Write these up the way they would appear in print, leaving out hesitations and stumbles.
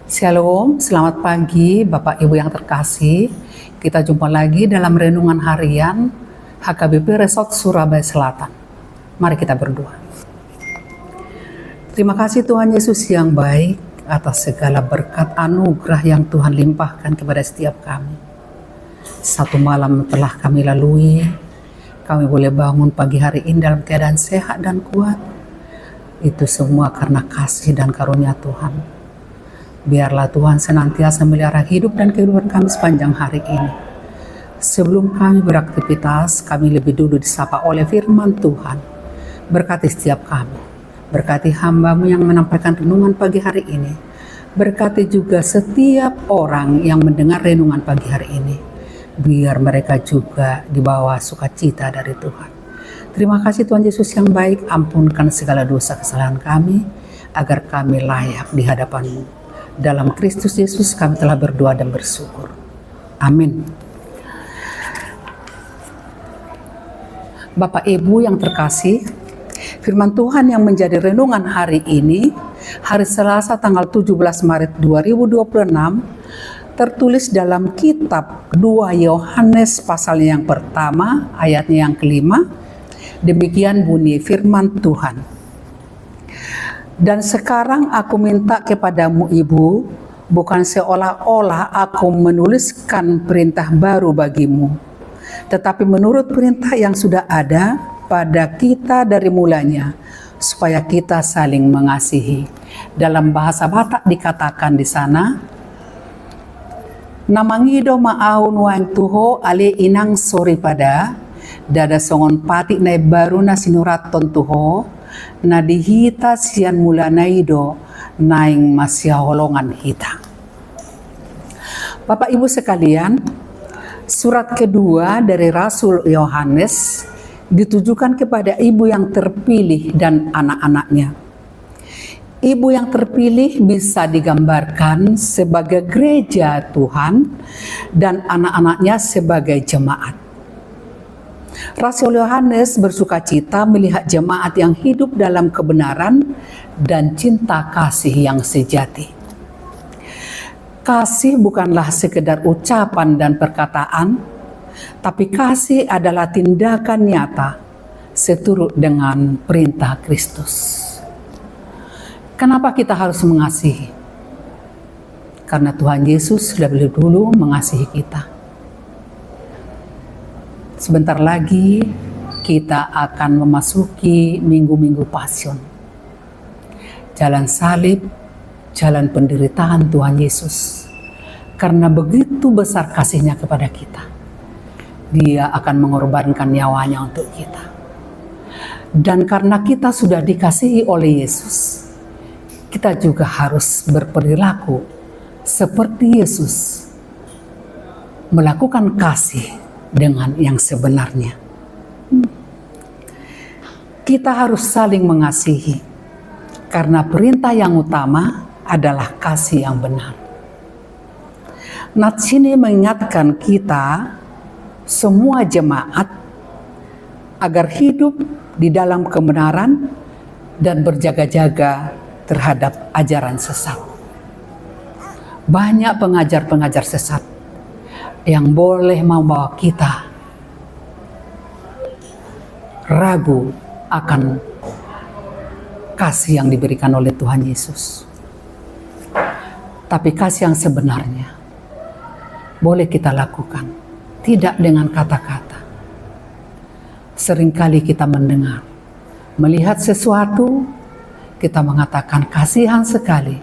Shalom, selamat pagi Bapak Ibu yang terkasih. Kita jumpa lagi dalam renungan harian HKBP Resort Surabaya Selatan. Mari kita berdoa. Terima kasih Tuhan Yesus yang baik atas segala berkat anugerah yang Tuhan limpahkan kepada setiap kami. Satu malam telah kami lalui, kami boleh bangun pagi hari ini dalam keadaan sehat dan kuat. Itu semua karena kasih dan karunia Tuhan. Biarlah Tuhan senantiasa melihara hidup dan kehidupan kami sepanjang hari ini. Sebelum kami beraktivitas, kami lebih dulu disapa oleh firman Tuhan. Berkati setiap kami. Berkati hamba-Mu yang menampilkan renungan pagi hari ini. Berkati juga setiap orang yang mendengar renungan pagi hari ini. Biar mereka juga dibawa sukacita dari Tuhan. Terima kasih Tuhan Yesus yang baik. Ampunkan segala dosa kesalahan kami, agar kami layak di hadapan-Mu. Dalam Kristus Yesus kami telah berdoa dan bersyukur. Amin. Bapak Ibu yang terkasih, firman Tuhan yang menjadi renungan hari ini, hari Selasa tanggal 17 Maret 2026, tertulis dalam kitab 2 Yohanes pasal yang pertama, ayatnya yang kelima. Demikian bunyi firman Tuhan. Dan sekarang aku minta kepadamu ibu, bukan seolah-olah aku menuliskan perintah baru bagimu, tetapi menurut perintah yang sudah ada pada kita dari mulanya, supaya kita saling mengasihi. Dalam bahasa Batak dikatakan di sana, namangido maaun wang tuho ale inang sori pada, dada songon pati nai baru na sinuraton tuho, na dihita sian mulanaido naing masya holongan hita. Bapak Ibu sekalian, surat kedua dari Rasul Yohanes ditujukan kepada ibu yang terpilih dan anak-anaknya. Ibu yang terpilih bisa digambarkan sebagai gereja Tuhan dan anak-anaknya sebagai jemaat. Rasul Yohanes bersuka cita melihat jemaat yang hidup dalam kebenaran dan cinta kasih yang sejati. Kasih bukanlah sekedar ucapan dan perkataan, tapi kasih adalah tindakan nyata seturut dengan perintah Kristus. Kenapa kita harus mengasihi? Karena Tuhan Yesus sudah lebih dulu mengasihi kita. Sebentar lagi kita akan memasuki minggu-minggu Pasion. Jalan salib, jalan penderitaan Tuhan Yesus. Karena begitu besar kasihnya kepada kita, Dia akan mengorbankan nyawanya untuk kita. Dan karena kita sudah dikasihi oleh Yesus, kita juga harus berperilaku seperti Yesus, melakukan kasih dengan yang sebenarnya. Kita harus saling mengasihi, karena perintah yang utama adalah kasih yang benar. Nats ini mengingatkan kita semua jemaat agar hidup di dalam kebenaran dan berjaga-jaga terhadap ajaran sesat. Banyak pengajar-pengajar sesat yang boleh membawa kita ragu akan kasih yang diberikan oleh Tuhan Yesus. Tapi kasih yang sebenarnya boleh kita lakukan, tidak dengan kata-kata. Seringkali kita mendengar, melihat sesuatu, kita mengatakan kasihan sekali,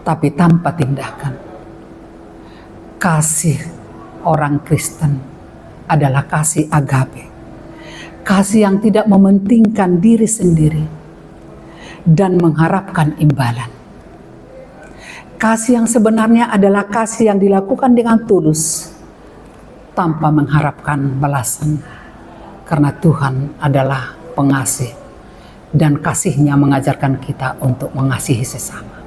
tapi tanpa tindakan. Kasih orang Kristen adalah kasih agape, kasih yang tidak mementingkan diri sendiri dan mengharapkan imbalan. Kasih yang sebenarnya adalah kasih yang dilakukan dengan tulus tanpa mengharapkan balasan, karena Tuhan adalah pengasih dan kasih-Nya mengajarkan kita untuk mengasihi sesama.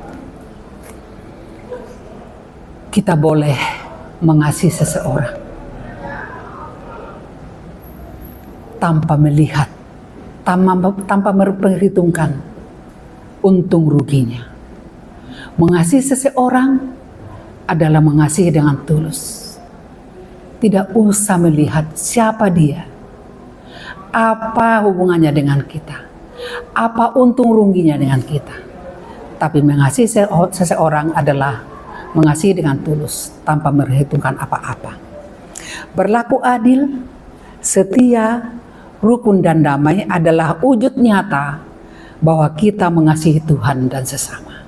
Kita boleh mengasihi seseorang tanpa melihat, tanpa memperhitungkan untung ruginya. Mengasihi seseorang adalah mengasihi dengan tulus. Tidak usah melihat siapa dia, apa hubungannya dengan kita, apa untung ruginya dengan kita. Tapi mengasihi seseorang adalah mengasihi dengan tulus tanpa memperhitungkan apa-apa. Berlaku adil, setia, rukun dan damai adalah wujud nyata bahwa kita mengasihi Tuhan dan sesama.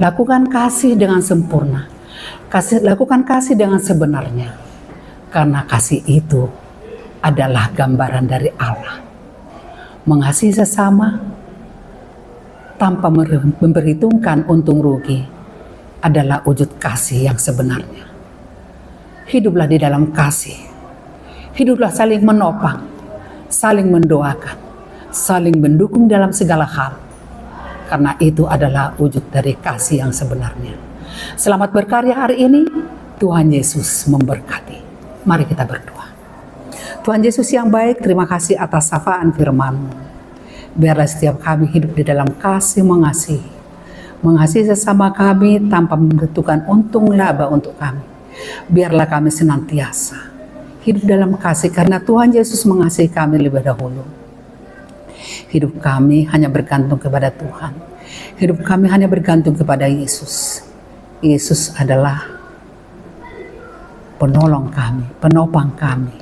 Lakukan kasih dengan sempurna. Lakukan kasih dengan sebenarnya. Karena kasih itu adalah gambaran dari Allah. Mengasihi sesama tanpa memperhitungkan untung rugi adalah wujud kasih yang sebenarnya. Hiduplah di dalam kasih. Hiduplah saling menopang, saling mendoakan, saling mendukung dalam segala hal. Karena itu adalah wujud dari kasih yang sebenarnya. Selamat berkarya hari ini. Tuhan Yesus memberkati. Mari kita berdoa. Tuhan Yesus yang baik, terima kasih atas sapaan firman-Mu. Biarlah setiap kami hidup di dalam kasih mengasihi. Mengasihi sesama kami tanpa membutuhkan untung laba untuk kami. Biarlah kami senantiasa hidup dalam kasih karena Tuhan Yesus mengasihi kami lebih dahulu. Hidup kami hanya bergantung kepada Tuhan. Hidup kami hanya bergantung kepada Yesus. Yesus adalah penolong kami, penopang kami.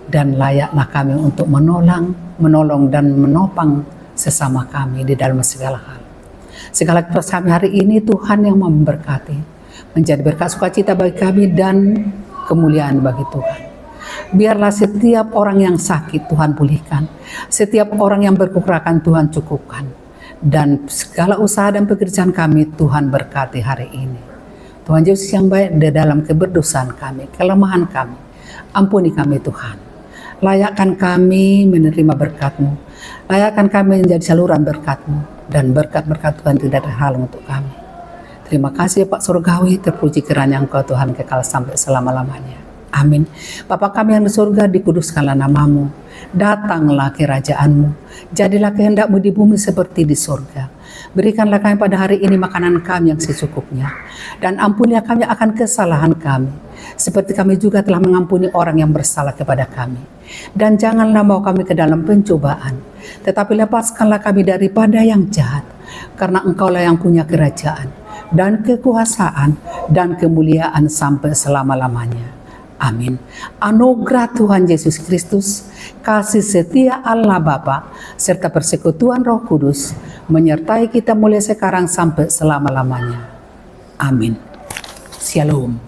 Dan layaklah kami untuk menolong dan menopang sesama kami di dalam segala hal. Segala kepercayaan kami hari ini Tuhan yang memberkati. Menjadi berkat sukacita bagi kami dan kemuliaan bagi Tuhan. Biarlah setiap orang yang sakit Tuhan pulihkan. Setiap orang yang berkekurangan Tuhan cukupkan. Dan segala usaha dan pekerjaan kami Tuhan berkati hari ini. Tuhan Yesus yang baik di dalam keberdosaan kami, kelemahan kami. Ampuni kami Tuhan. Layakkan kami menerima berkat-Mu. Layakkan kami menjadi saluran berkat-Mu. Dan berkat-berkat Tuhan tidak ada hal untuk kami. Terima kasih Pak Surgawi, terpuji kiranya Engkau Tuhan kekal sampai selama-lamanya. Amin. Bapa kami yang di surga, dikuduskanlah nama-Mu. Datanglah kerajaan-Mu. Jadilah kehendak-Mu di bumi seperti di surga. Berikanlah kami pada hari ini makanan kami yang secukupnya. Dan ampunilah kami akan kesalahan kami. Seperti kami juga telah mengampuni orang yang bersalah kepada kami. Dan janganlah bawa kami ke dalam pencobaan. Tetapi lepaskanlah kami daripada yang jahat. Karena Engkaulah yang punya kerajaan. Dan kekuasaan dan kemuliaan sampai selama-lamanya. Amin. Anugerah Tuhan Yesus Kristus, kasih setia Allah Bapa, serta persekutuan Roh Kudus menyertai kita mulai sekarang sampai selama-lamanya. Amin. Shalom.